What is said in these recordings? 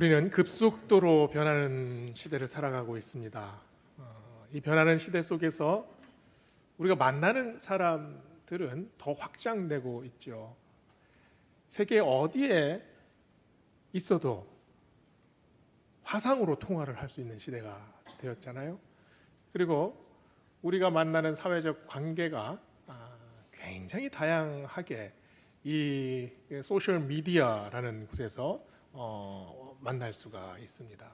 우리는 급속도로 변하는 시대를 살아가고 있습니다. 이 변하는 시대 속에서 우리가 만나는 사람들은 더 확장되고 있죠. 세계 어디에 있어도 화상으로 통화를 할 수 있는 시대가 되었잖아요. 그리고 우리가 만나는 사회적 관계가 굉장히 다양하게 이 소셜 미디어라는 곳에서 만날 수가 있습니다.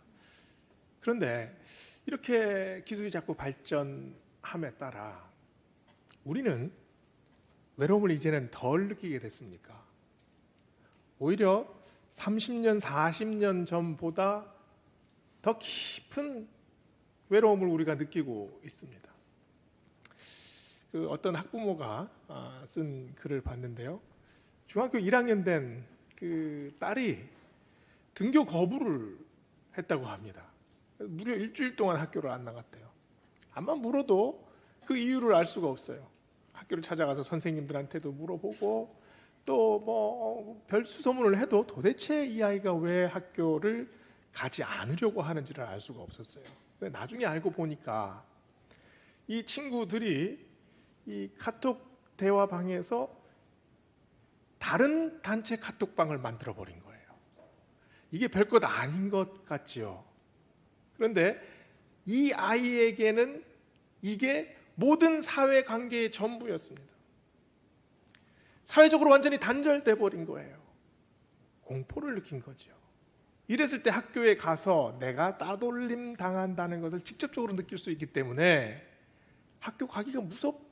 그런데 이렇게 기술이 자꾸 발전함에 따라 우리는 외로움을 이제는 덜 느끼게 됐습니까? 오히려 30년, 40년 전보다 더 깊은 외로움을 우리가 느끼고 있습니다. 어떤 학부모가 쓴 글을 봤는데요. 중학교 1학년 된 그 딸이 등교 거부를 했다고 합니다. 무려 일주일 동안 학교를 안 나갔대요. 아마 물어도 그 이유를 알 수가 없어요. 학교를 찾아가서 선생님들한테도 물어보고 또 별 수소문을 해도 도대체 이 아이가 왜 학교를 가지 않으려고 하는지를 알 수가 없었어요. 근데 나중에 알고 보니까 이 친구들이 이 카톡 대화방에서 다른 단체 카톡방을 만들어 버린 거예요. 이게 별것 아닌 것 같지요. 그런데 이 아이에게는 이게 모든 사회관계의 전부였습니다. 사회적으로 완전히 단절돼 버린 거예요. 공포를 느낀 거죠. 이랬을 때 학교에 가서 내가 따돌림 당한다는 것을 직접적으로 느낄 수 있기 때문에 학교 가기가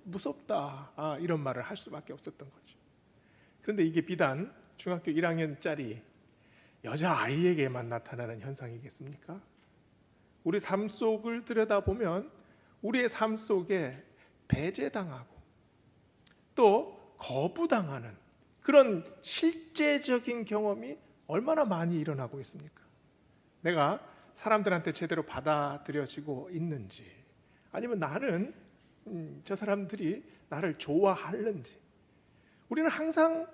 무섭다 이런 말을 할 수밖에 없었던 거죠. 그런데 이게 비단 중학교 1학년짜리 여자아이에게만 나타나는 현상이겠습니까? 우리 삶 속을 들여다보면 우리의 삶 속에 배제당하고 또 거부당하는 그런 실제적인 경험이 얼마나 많이 일어나고 있습니까? 내가 사람들한테 제대로 받아들여지고 있는지, 아니면 나는 저 사람들이 나를 좋아하는지, 우리는 항상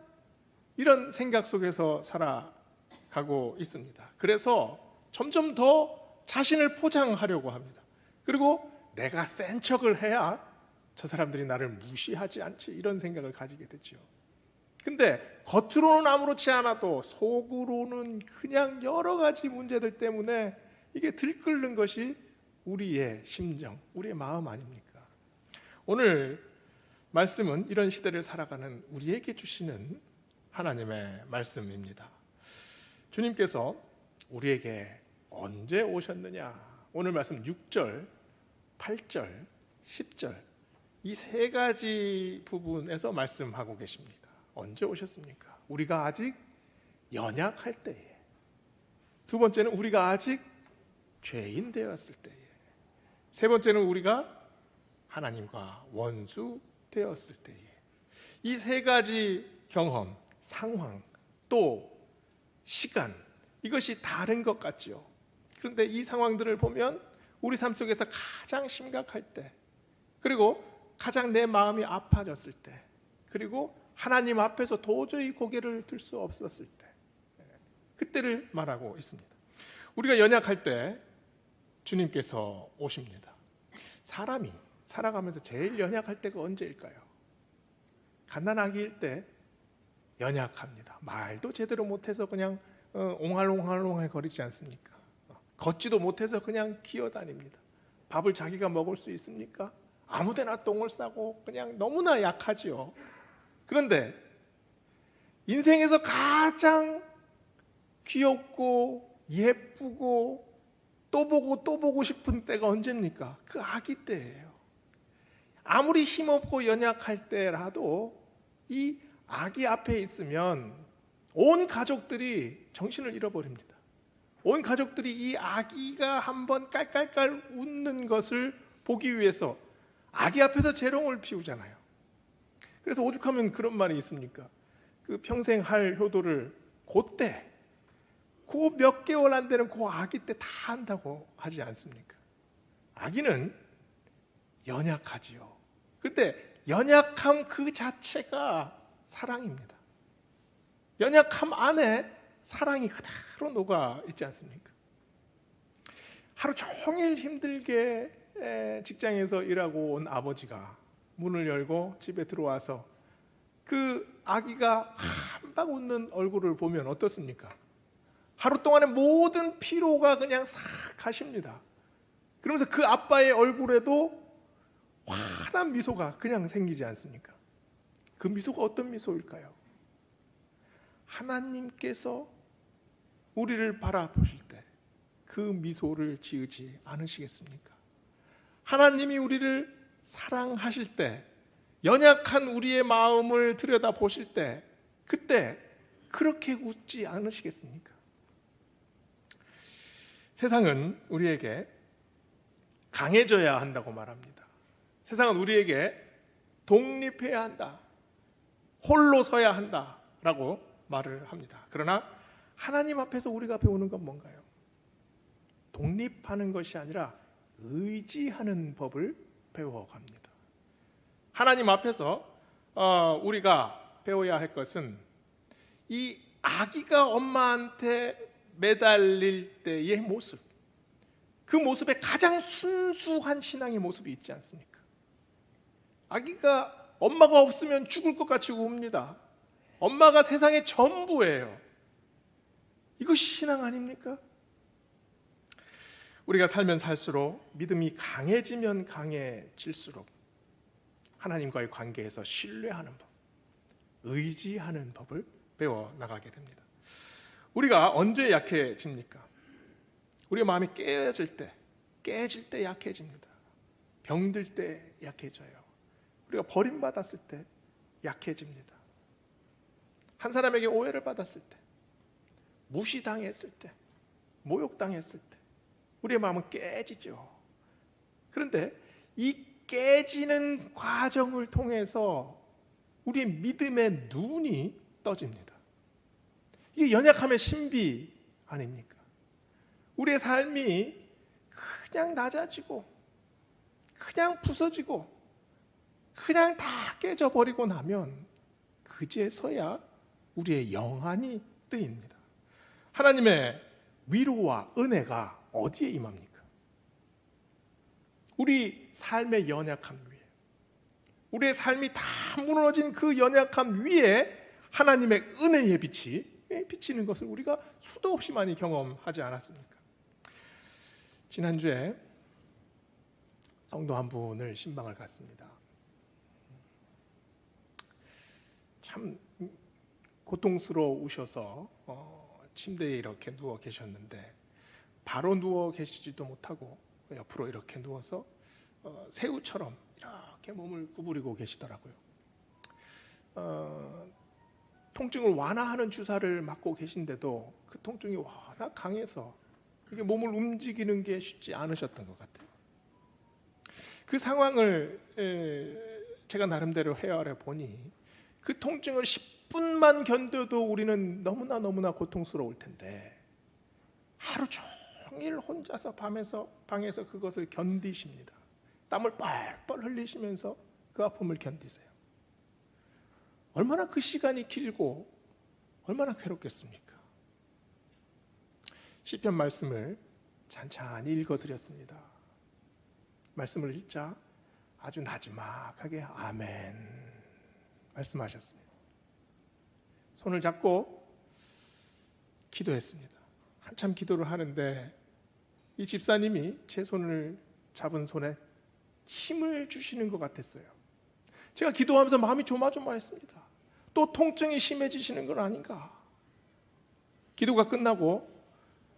이런 생각 속에서 살아가고 있습니다. 그래서 점점 더 자신을 포장하려고 합니다. 그리고 내가 센 척을 해야 저 사람들이 나를 무시하지 않지, 이런 생각을 가지게 되죠. 근데 겉으로는 아무렇지 않아도 속으로는 그냥 여러 가지 문제들 때문에 이게 들끓는 것이 우리의 심정, 우리의 마음 아닙니까? 오늘 말씀은 이런 시대를 살아가는 우리에게 주시는 하나님의 말씀입니다. 주님께서 우리에게 언제 오셨느냐? 오늘 말씀 6절, 8절, 10절 이 세 가지 부분에서 말씀하고 계십니다. 언제 오셨습니까? 우리가 아직 연약할 때에, 두 번째는 우리가 아직 죄인 되었을 때에, 세 번째는 우리가 하나님과 원수 되었을 때에, 이 세 가지 경험, 상황, 또 시간, 이것이 다른 것 같죠. 그런데 이 상황들을 보면 우리 삶 속에서 가장 심각할 때, 그리고 가장 내 마음이 아파졌을 때, 그리고 하나님 앞에서 도저히 고개를 들 수 없었을 때, 그때를 말하고 있습니다. 우리가 연약할 때 주님께서 오십니다. 사람이 살아가면서 제일 연약할 때가 언제일까요? 갓난아기일 때 연약합니다. 말도 제대로 못해서 그냥 옹알옹알 거리지 않습니까? 걷지도 못해서 그냥 기어다닙니다. 밥을 자기가 먹을 수 있습니까? 아무데나 똥을 싸고 그냥 너무나 약하지요. 그런데 인생에서 가장 귀엽고 예쁘고 또 보고 또 보고 싶은 때가 언제입니까? 그 아기 때예요. 아무리 힘없고 연약할 때라도 이 아기 앞에 있으면 온 가족들이 정신을 잃어버립니다. 온 가족들이 이 아기가 한번 깔깔깔 웃는 것을 보기 위해서 아기 앞에서 재롱을 피우잖아요. 그래서 오죽하면 그런 말이 있습니까? 그 평생 할 효도를 그때, 그 몇 개월 안 되는 그 아기 때 다 한다고 하지 않습니까? 아기는 연약하지요. 근데 연약함 그 자체가 사랑입니다. 연약함 안에 사랑이 그대로 녹아 있지 않습니까? 하루 종일 힘들게 직장에서 일하고 온 아버지가 문을 열고 집에 들어와서 그 아기가 한방 웃는 얼굴을 보면 어떻습니까? 하루 동안의 모든 피로가 그냥 싹 가십니다. 그러면서 그 아빠의 얼굴에도 환한 미소가 그냥 생기지 않습니까? 그 미소가 어떤 미소일까요? 하나님께서 우리를 바라보실 때 그 미소를 지으지 않으시겠습니까? 하나님이 우리를 사랑하실 때, 연약한 우리의 마음을 들여다보실 때, 그때 그렇게 웃지 않으시겠습니까? 세상은 우리에게 강해져야 한다고 말합니다. 세상은 우리에게 독립해야 한다, 홀로 서야 한다라고 말을 합니다. 그러나 하나님 앞에서 우리가 배우는 건 뭔가요? 독립하는 것이 아니라 의지하는 법을 배워갑니다. 하나님 앞에서 우리가 배워야 할 것은 이 아기가 엄마한테 매달릴 때의 모습, 그 모습에 가장 순수한 신앙의 모습이 있지 않습니까? 아기가 엄마가 없으면 죽을 것 같이 웁니다. 엄마가 세상의 전부예요. 이것이 신앙 아닙니까? 우리가 살면 살수록, 믿음이 강해지면 강해질수록 하나님과의 관계에서 신뢰하는 법, 의지하는 법을 배워나가게 됩니다. 우리가 언제 약해집니까? 우리의 마음이 깨질 때 약해집니다. 병들 때 약해져요. 우리가 버림받았을 때 약해집니다. 한 사람에게 오해를 받았을 때, 무시당했을 때, 모욕당했을 때 우리의 마음은 깨지죠. 그런데 이 깨지는 과정을 통해서 우리의 믿음의 눈이 떠집니다. 이게 연약함의 신비 아닙니까? 우리의 삶이 그냥 낮아지고 그냥 부서지고 그냥 다 깨져버리고 나면 그제서야 우리의 영안이 뜨입니다. 하나님의 위로와 은혜가 어디에 임합니까? 우리 삶의 연약함 위에, 우리의 삶이 다 무너진 그 연약함 위에 하나님의 은혜의 빛이 비치는 것을 우리가 수도 없이 많이 경험하지 않았습니까? 지난주에 성도 한 분을 신방을 갔습니다. 참 고통스러우셔서 침대에 이렇게 누워 계셨는데 바로 누워 계시지도 못하고 옆으로 이렇게 누워서 새우처럼 이렇게 몸을 구부리고 계시더라고요. 통증을 완화하는 주사를 맞고 계신데도 그 통증이 워낙 강해서 이게 몸을 움직이는 게 쉽지 않으셨던 것 같아요. 그 상황을 제가 나름대로 헤아려 보니 그 통증을 10분만 견뎌도 우리는 너무나 고통스러울 텐데 하루 종일 혼자서 방에서 그것을 견디십니다. 땀을 뻘뻘 흘리시면서 그 아픔을 견디세요. 얼마나 그 시간이 길고 얼마나 괴롭겠습니까? 시편 말씀을 찬찬히 읽어드렸습니다. 말씀을 읽자 아주 나지막하게 아멘 말씀하셨습니다. 손을 잡고 기도했습니다. 한참 기도를 하는데 이 집사님이 제 손을 잡은 손에 힘을 주시는 것 같았어요. 제가 기도하면서 마음이 조마조마했습니다. 또 통증이 심해지시는 건 아닌가? 기도가 끝나고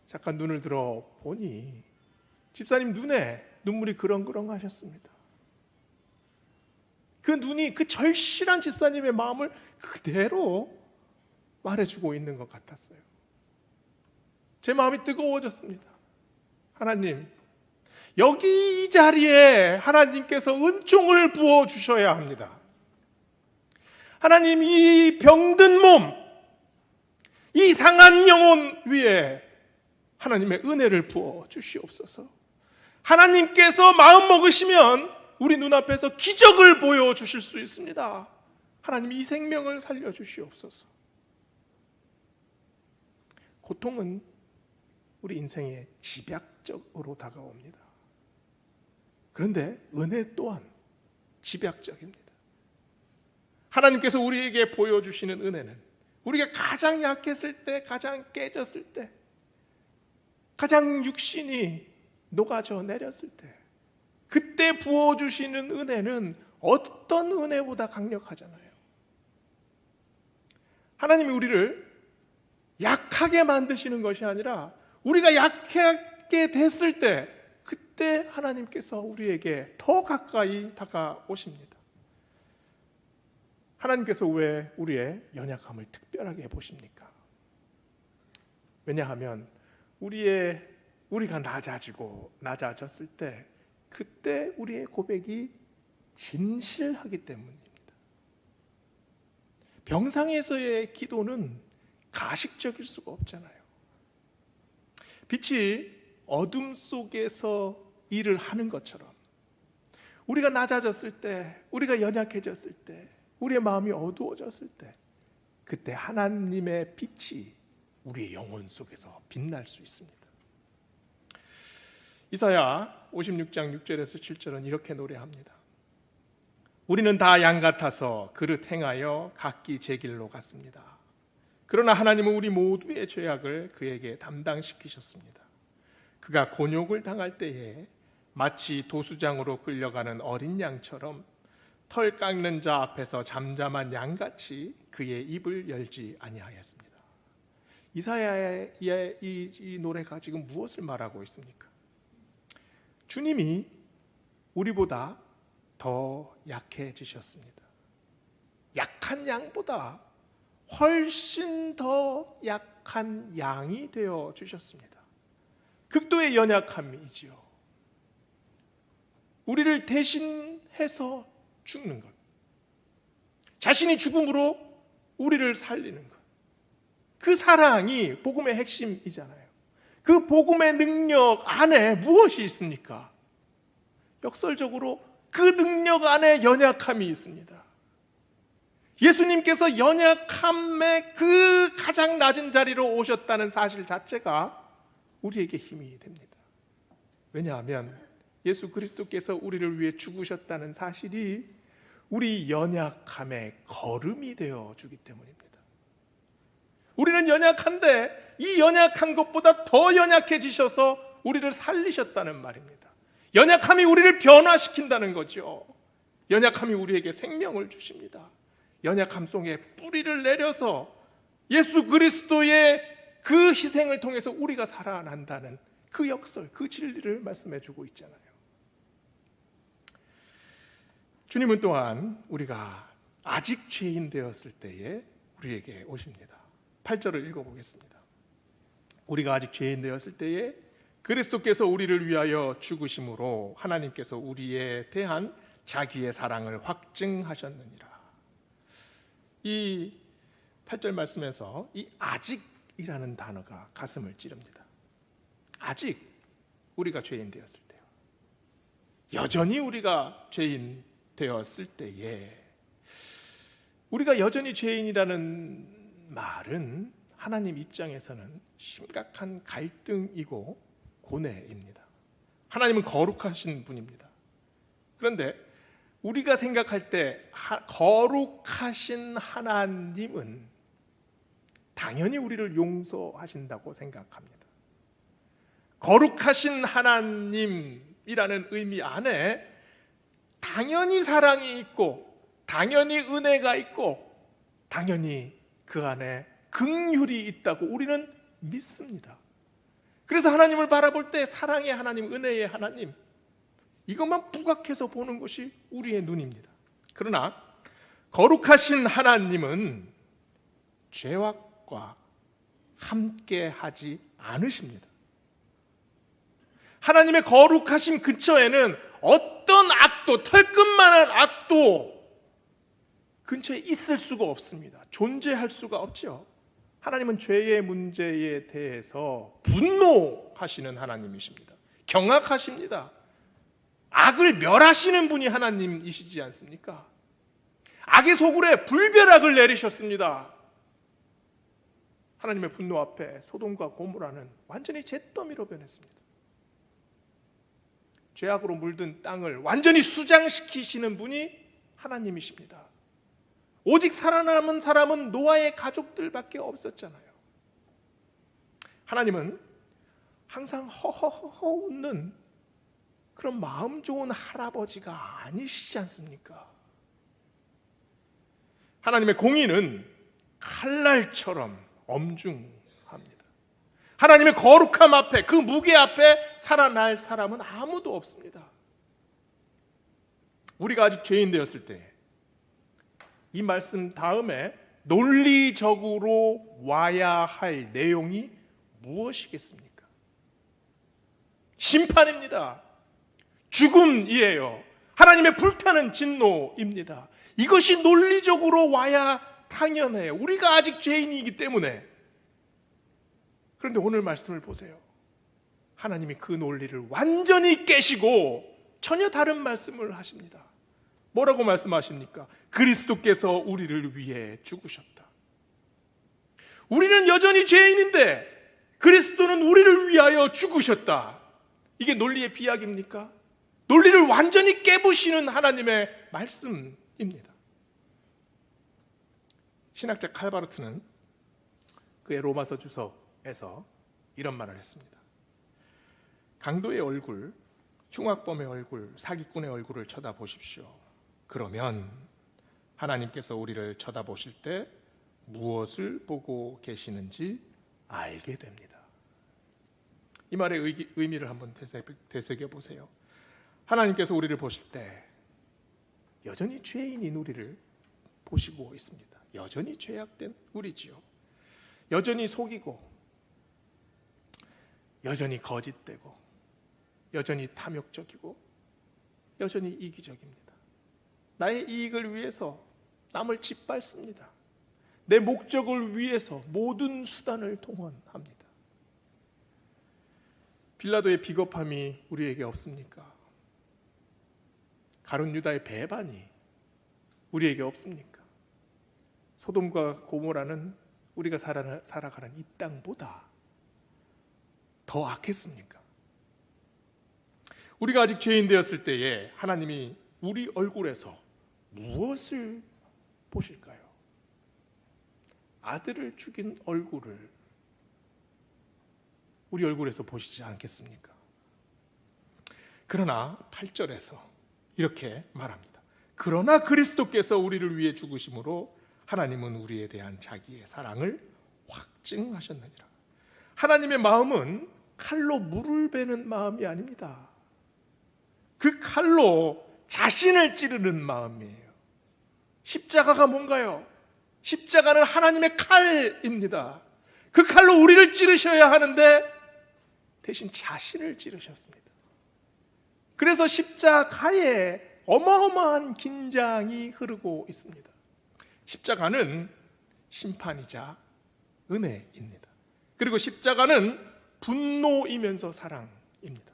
잠깐 눈을 들어 보니 집사님 눈에 눈물이 그렁그렁 하셨습니다. 그 눈이 그 절실한 집사님의 마음을 그대로 말해주고 있는 것 같았어요. 제 마음이 뜨거워졌습니다. 하나님, 여기 이 자리에 하나님께서 은총을 부어주셔야 합니다. 하나님, 이 병든 몸, 이 상한 영혼 위에 하나님의 은혜를 부어주시옵소서. 하나님께서 마음 먹으시면 우리 눈앞에서 기적을 보여주실 수 있습니다. 하나님, 이 생명을 살려주시옵소서. 고통은 우리 인생에 집약적으로 다가옵니다. 그런데 은혜 또한 집약적입니다. 하나님께서 우리에게 보여주시는 은혜는 우리가 가장 약했을 때, 가장 깨졌을 때, 가장 육신이 녹아져 내렸을 때, 그때 부어주시는 은혜는 어떤 은혜보다 강력하잖아요. 하나님이 우리를 약하게 만드시는 것이 아니라 우리가 약하게 됐을 때, 그때 하나님께서 우리에게 더 가까이 다가오십니다. 하나님께서 왜 우리의 연약함을 특별하게 보십니까? 왜냐하면 우리가 낮아졌을 때, 그때 우리의 고백이 진실하기 때문입니다. 병상에서의 기도는 가식적일 수가 없잖아요. 빛이 어둠 속에서 일을 하는 것처럼 우리가 낮아졌을 때, 우리가 연약해졌을 때, 우리의 마음이 어두워졌을 때, 그때 하나님의 빛이 우리의 영혼 속에서 빛날 수 있습니다. 이사야 56장 6절에서 7절은 이렇게 노래합니다. 우리는 다 양 같아서 그릇 행하여 각기 제 길로 갔습니다. 그러나 하나님은 우리 모두의 죄악을 그에게 담당시키셨습니다. 그가 곤욕을 당할 때에 마치 도수장으로 끌려가는 어린 양처럼 털 깎는 자 앞에서 잠잠한 양같이 그의 입을 열지 아니하였습니다. 이사야의 이 노래가 지금 무엇을 말하고 있습니까? 주님이 우리보다 더 약해지셨습니다. 약한 양보다 훨씬 더 약한 양이 되어 주셨습니다. 극도의 연약함이지요. 우리를 대신해서 죽는 것, 자신이 죽음으로 우리를 살리는 것, 그 사랑이 복음의 핵심이잖아요. 그 복음의 능력 안에 무엇이 있습니까? 역설적으로 그 능력 안에 연약함이 있습니다. 예수님께서 연약함의 그 가장 낮은 자리로 오셨다는 사실 자체가 우리에게 힘이 됩니다. 왜냐하면 예수 그리스도께서 우리를 위해 죽으셨다는 사실이 우리 연약함의 거름이 되어 주기 때문입니다. 우리는 연약한데 이 연약한 것보다 더 연약해지셔서 우리를 살리셨다는 말입니다. 연약함이 우리를 변화시킨다는 거죠. 연약함이 우리에게 생명을 주십니다. 연약함 속에 뿌리를 내려서 예수 그리스도의 그 희생을 통해서 우리가 살아난다는 그 역설, 그 진리를 말씀해 주고 있잖아요. 주님은 또한 우리가 아직 죄인 되었을 때에 우리에게 오십니다. 8절을 읽어보겠습니다. 우리가 아직 죄인 되었을 때에 그리스도께서 우리를 위하여 죽으심으로 하나님께서 우리에 대한 자기의 사랑을 확증하셨느니라. 이 8절 말씀에서 이 아직이라는 단어가 가슴을 찌릅니다. 아직 우리가 죄인 되었을 때요. 여전히 우리가 죄인 되었을 때에, 우리가 여전히 죄인이라는 말은 하나님 입장에서는 심각한 갈등이고 고뇌입니다. 하나님은 거룩하신 분입니다. 그런데 우리가 생각할 때 거룩하신 하나님은 당연히 우리를 용서하신다고 생각합니다. 거룩하신 하나님이라는 의미 안에 당연히 사랑이 있고, 당연히 은혜가 있고, 당연히 그 안에 긍휼이 있다고 우리는 믿습니다. 그래서 하나님을 바라볼 때 사랑의 하나님, 은혜의 하나님, 이것만 부각해서 보는 것이 우리의 눈입니다. 그러나 거룩하신 하나님은 죄악과 함께 하지 않으십니다. 하나님의 거룩하심 근처에는 어떤 악도, 털끝만한 악도 근처에 있을 수가 없습니다. 존재할 수가 없죠. 하나님은 죄의 문제에 대해서 분노하시는 하나님이십니다. 경악하십니다. 악을 멸하시는 분이 하나님이시지 않습니까? 악의 소굴에 불벼락을 내리셨습니다. 하나님의 분노 앞에 소돔과 고모라는 완전히 잿더미로 변했습니다. 죄악으로 물든 땅을 완전히 수장시키시는 분이 하나님이십니다. 오직 살아남은 사람은 노아의 가족들밖에 없었잖아요. 하나님은 항상 허허허허 웃는 그런 마음 좋은 할아버지가 아니시지 않습니까? 하나님의 공의는 칼날처럼 엄중합니다. 하나님의 거룩함 앞에, 그 무게 앞에 살아날 사람은 아무도 없습니다. 우리가 아직 죄인 되었을 때 이 말씀 다음에 논리적으로 와야 할 내용이 무엇이겠습니까? 심판입니다. 죽음이에요. 하나님의 불타는 진노입니다. 이것이 논리적으로 와야 당연해요. 우리가 아직 죄인이기 때문에. 그런데 오늘 말씀을 보세요. 하나님이 그 논리를 완전히 깨시고 전혀 다른 말씀을 하십니다. 뭐라고 말씀하십니까? 그리스도께서 우리를 위해 죽으셨다. 우리는 여전히 죄인인데 그리스도는 우리를 위하여 죽으셨다. 이게 논리의 비약입니까? 논리를 완전히 깨부시는 하나님의 말씀입니다. 신학자 칼바르트는 그의 로마서 주석에서 이런 말을 했습니다. 강도의 얼굴, 흉악범의 얼굴, 사기꾼의 얼굴을 쳐다보십시오. 그러면 하나님께서 우리를 쳐다보실 때 무엇을 보고 계시는지 알게 됩니다. 이 말의 의미를 한번 되새겨 보세요. 하나님께서 우리를 보실 때 여전히 죄인인 우리를 보시고 있습니다. 여전히 죄악된 우리지요. 여전히 속이고, 여전히 거짓되고, 여전히 탐욕적이고, 여전히 이기적입니다. 나의 이익을 위해서 남을 짓밟습니다. 내 목적을 위해서 모든 수단을 동원합니다. 빌라도의 비겁함이 우리에게 없습니까? 가룟 유다의 배반이 우리에게 없습니까? 소돔과 고모라는 우리가 살아가는 이 땅보다 더 악했습니까? 우리가 아직 죄인 되었을 때에 하나님이 우리 얼굴에서 무엇을 보실까요? 아들을 죽인 얼굴을 우리 얼굴에서 보시지 않겠습니까? 그러나 8절에서 이렇게 말합니다. 그러나 그리스도께서 우리를 위해 죽으심으로 하나님은 우리에 대한 자기의 사랑을 확증하셨느니라. 하나님의 마음은 칼로 물을 베는 마음이 아닙니다. 그 칼로 자신을 찌르는 마음이에요. 십자가가 뭔가요? 십자가는 하나님의 칼입니다. 그 칼로 우리를 찌르셔야 하는데 대신 자신을 찌르셨습니다. 그래서 십자가에 어마어마한 긴장이 흐르고 있습니다. 십자가는 심판이자 은혜입니다. 그리고 십자가는 분노이면서 사랑입니다.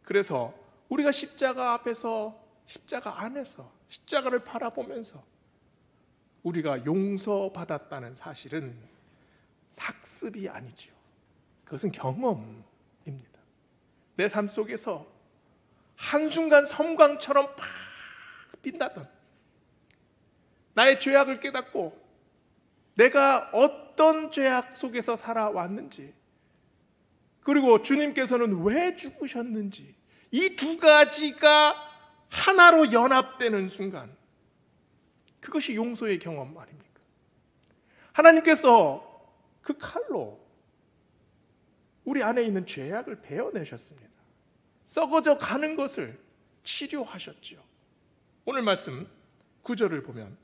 그래서 우리가 십자가 앞에서, 십자가 안에서, 십자가를 바라보면서 우리가 용서받았다는 사실은 학습이 아니죠. 그것은 경험입니다. 내 삶 속에서 한순간 섬광처럼 팍 빛났던 나의 죄악을 깨닫고 내가 어떤 죄악 속에서 살아왔는지, 그리고 주님께서는 왜 죽으셨는지, 이 두 가지가 하나로 연합되는 순간, 그것이 용서의 경험 아닙니까? 하나님께서 그 칼로 우리 안에 있는 죄악을 베어내셨습니다. 썩어져 가는 것을 치료하셨죠. 오늘 말씀 9절을 보면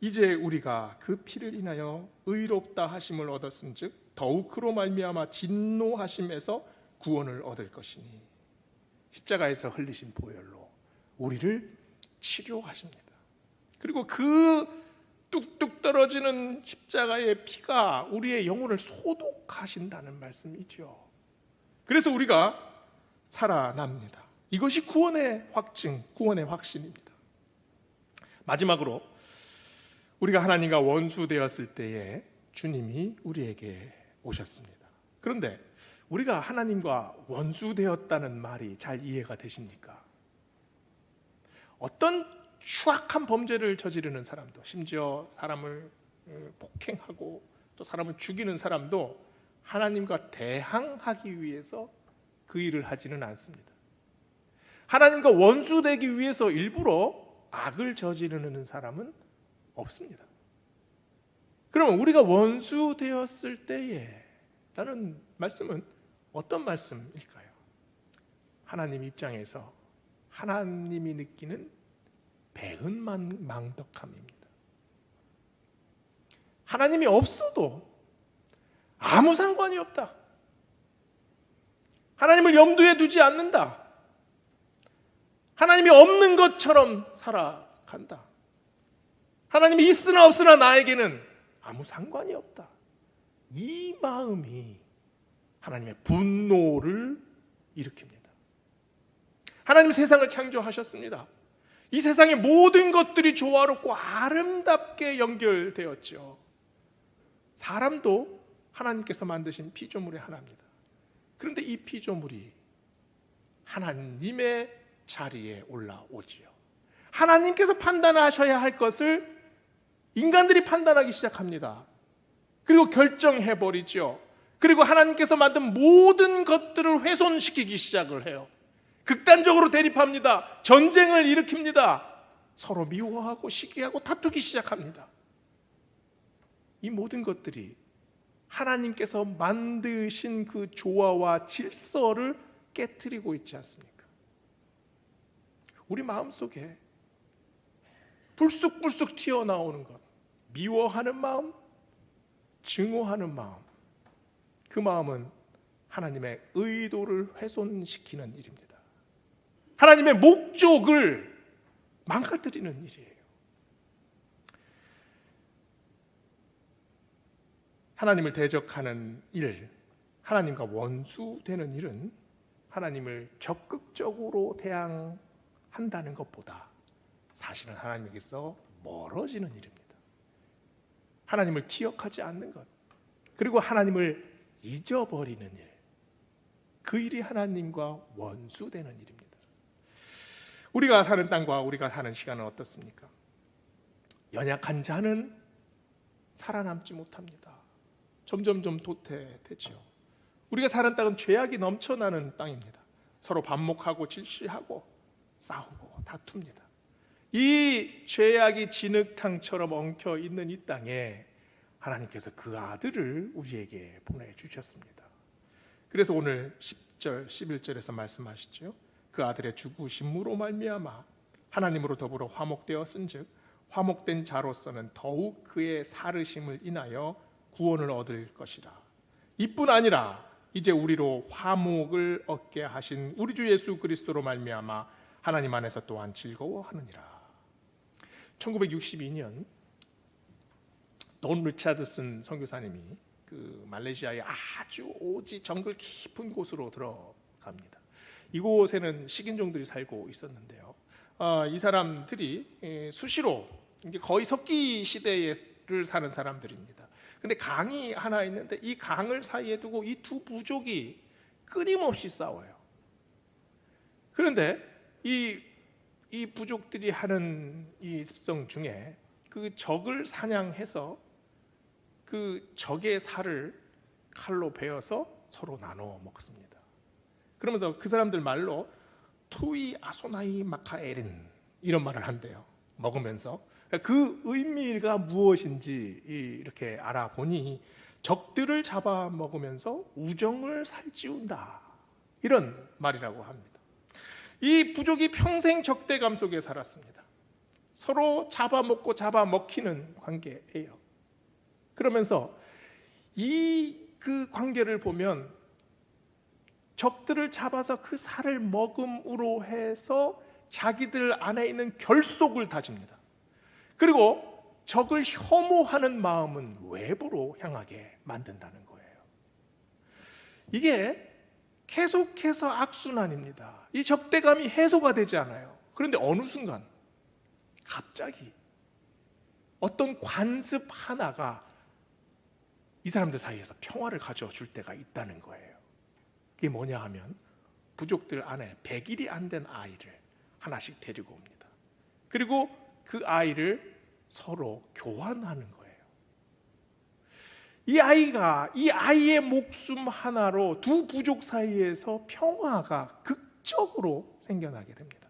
이제 우리가 그 피를 인하여 의롭다 하심을 얻었은즉 더욱 그로 말미암아 진노하심에서 구원을 얻을 것이니, 십자가에서 흘리신 보혈로 우리를 치료하십니다. 그리고 그 뚝뚝 떨어지는 십자가의 피가 우리의 영혼을 소독하신다는 말씀이죠. 그래서 우리가 살아납니다. 이것이 구원의 확증, 구원의 확신입니다. 마지막으로 우리가 하나님과 원수 되었을 때에 주님이 우리에게 오셨습니다. 그런데 우리가 하나님과 원수되었다는 말이 잘 이해가 되십니까? 어떤 추악한 범죄를 저지르는 사람도, 심지어 사람을 폭행하고 또 사람을 죽이는 사람도 하나님과 대항하기 위해서 그 일을 하지는 않습니다. 하나님과 원수되기 위해서 일부러 악을 저지르는 사람은 없습니다. 그러면 우리가 원수되었을 때에 라는 말씀은 어떤 말씀일까요? 하나님 입장에서 하나님이 느끼는 배은망덕함입니다. 하나님이 없어도 아무 상관이 없다. 하나님을 염두에 두지 않는다. 하나님이 없는 것처럼 살아간다. 하나님이 있으나 없으나 나에게는 아무 상관이 없다. 이 마음이 하나님의 분노를 일으킵니다. 하나님 세상을 창조하셨습니다. 이 세상의 모든 것들이 조화롭고 아름답게 연결되었죠. 사람도 하나님께서 만드신 피조물의 하나입니다. 그런데 이 피조물이 하나님의 자리에 올라오지요. 하나님께서 판단하셔야 할 것을 인간들이 판단하기 시작합니다. 그리고 결정해버리죠. 그리고 하나님께서 만든 모든 것들을 훼손시키기 시작을 해요. 극단적으로 대립합니다. 전쟁을 일으킵니다. 서로 미워하고 시기하고 다투기 시작합니다. 이 모든 것들이 하나님께서 만드신 그 조화와 질서를 깨트리고 있지 않습니까? 우리 마음속에 불쑥불쑥 튀어나오는 것, 미워하는 마음, 증오하는 마음, 그 마음은 하나님의 의도를 훼손시키는 일입니다. 하나님의 목적을 망가뜨리는 일이에요. 하나님을 대적하는 일, 하나님과 원수되는 일은 하나님을 적극적으로 대항한다는 것보다 사실은 하나님께서 멀어지는 일입니다. 하나님을 기억하지 않는 것, 그리고 하나님을 잊어버리는 일, 그 일이 하나님과 원수되는 일입니다. 우리가 사는 땅과 우리가 사는 시간은 어떻습니까? 연약한 자는 살아남지 못합니다. 점점점 도태되죠. 우리가 사는 땅은 죄악이 넘쳐나는 땅입니다. 서로 반목하고 질시하고 싸우고 다툽니다. 이 죄악이 진흙탕처럼 엉켜 있는 이 땅에 하나님께서 그 아들을 우리에게 보내주셨습니다. 그래서 오늘 10절, 11절에서 말씀하시죠. 그 아들의 죽으심으로 말미암아 하나님으로 더불어 화목되었은즉 화목된 자로서는 더욱 그의 살으심을 인하여 구원을 얻을 것이라. 이뿐 아니라 이제 우리로 화목을 얻게 하신 우리 주 예수 그리스도로 말미암아 하나님 안에서 또한 즐거워하느니라. 1962년 돈 리차드슨 선교사님이 그 말레이시아의 아주 오지 정글 깊은 곳으로 들어갑니다. 이곳에는 식인종들이 살고 있었는데요. 이 사람들이 수시로 이제 거의 석기 시대를 사는 사람들입니다. 근데 강이 하나 있는데 이 강을 사이에 두고 이 두 부족이 끊임없이 싸워요. 그런데 이 부족들이 하는 이 습성 중에 그 적을 사냥해서 그 적의 살을 칼로 베어서 서로 나눠 먹습니다. 그러면서 그 사람들 말로 투이 아소나이 마카에린 이런 말을 한대요. 먹으면서 그 의미가 무엇인지 이렇게 알아보니 적들을 잡아 먹으면서 우정을 살찌운다 이런 말이라고 합니다. 이 부족이 평생 적대감 속에 살았습니다. 서로 잡아먹고 잡아먹히는 관계예요. 그러면서 그 관계를 보면 적들을 잡아서 그 살을 먹음으로 해서 자기들 안에 있는 결속을 다집니다. 그리고 적을 혐오하는 마음은 외부로 향하게 만든다는 거예요. 이게 계속해서 악순환입니다. 이 적대감이 해소가 되지 않아요. 그런데 어느 순간 갑자기 어떤 관습 하나가 이 사람들 사이에서 평화를 가져줄 때가 있다는 거예요. 그게 뭐냐 하면 부족들 안에 100일이 안 된 아이를 하나씩 데리고 옵니다. 그리고 그 아이를 서로 교환하는 거예요. 이 아이의 목숨 하나로 두 부족 사이에서 평화가 극적으로 생겨나게 됩니다.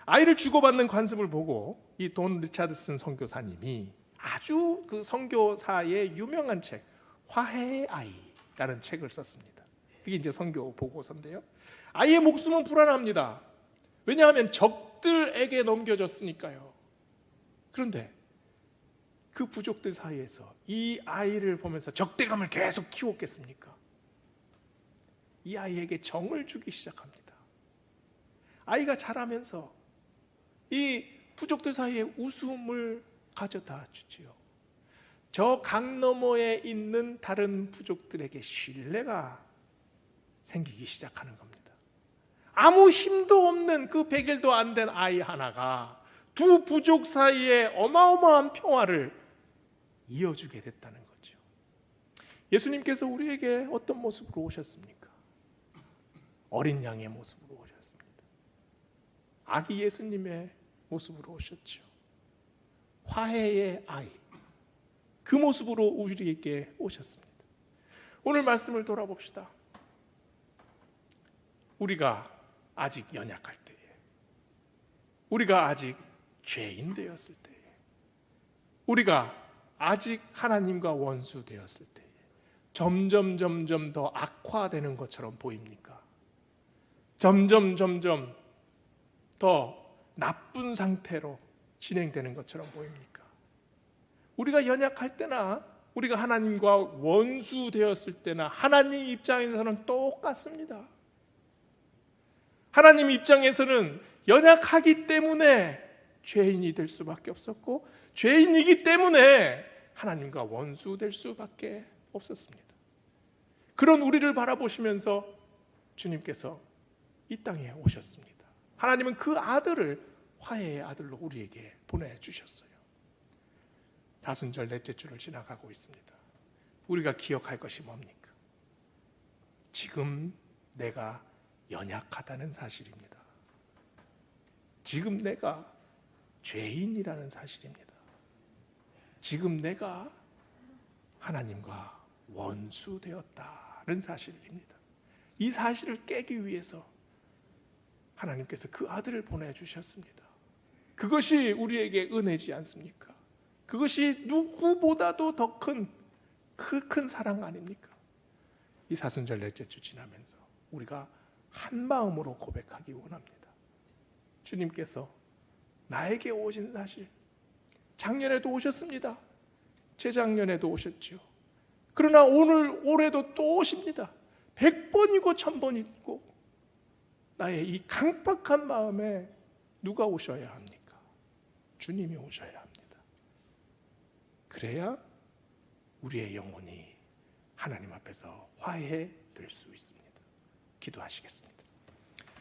아이를 주고받는 관습을 보고 이 돈 리차드슨 선교사님이 아주 그 선교사의 유명한 책 화해의 아이라는 책을 썼습니다. 그게 이제 선교 보고서인데요. 아이의 목숨은 불안합니다. 왜냐하면 적들에게 넘겨졌으니까요. 그런데 그 부족들 사이에서 이 아이를 보면서 적대감을 계속 키웠겠습니까? 이 아이에게 정을 주기 시작합니다. 아이가 자라면서 이 부족들 사이에 웃음을 가져다 주지요. 저 강 너머에 있는 다른 부족들에게 신뢰가 생기기 시작하는 겁니다. 아무 힘도 없는 그 100일도 안 된 아이 하나가 두 부족 사이에 어마어마한 평화를 이어주게 됐다는 거죠. 예수님께서 우리에게 어떤 모습으로 오셨습니까? 어린 양의 모습으로 오셨습니다. 아기 예수님의 모습으로 오셨죠. 화해의 아이, 그 모습으로 우리에게 오셨습니다. 오늘 말씀을 돌아봅시다. 우리가 아직 연약할 때에, 우리가 아직 죄인 되었을 때에, 우리가 아직 하나님과 원수 되었을 때에 점점 더 악화되는 것처럼 보입니까? 점점 더 나쁜 상태로 진행되는 것처럼 보입니까? 우리가 연약할 때나 우리가 하나님과 원수 되었을 때나 하나님 입장에서는 똑같습니다. 하나님 입장에서는 연약하기 때문에 죄인이 될 수밖에 없었고, 죄인이기 때문에 하나님과 원수 될 수밖에 없었습니다. 그런 우리를 바라보시면서 주님께서 이 땅에 오셨습니다. 하나님은 그 아들을 화해의 아들로 우리에게 보내주셨어요. 사순절 넷째 주를 지나가고 있습니다. 우리가 기억할 것이 뭡니까? 지금 내가 연약하다는 사실입니다. 지금 내가 죄인이라는 사실입니다. 지금 내가 하나님과 원수되었다는 사실입니다. 이 사실을 깨기 위해서 하나님께서 그 아들을 보내주셨습니다. 그것이 우리에게 은혜지 않습니까? 그것이 누구보다도 더 큰 사랑 아닙니까? 이 사순절 넷째 주 지나면서 우리가 한 마음으로 고백하기 원합니다. 주님께서 나에게 오신 사실, 작년에도 오셨습니다. 재작년에도 오셨죠. 그러나 올해도 또 오십니다. 100번이고 1000번이고 나의 이 강팍한 마음에 누가 오셔야 합니까? 주님이 오셔야 합니다. 그래야 우리의 영혼이 하나님 앞에서 화해될 수 있습니다. 기도하시겠습니다.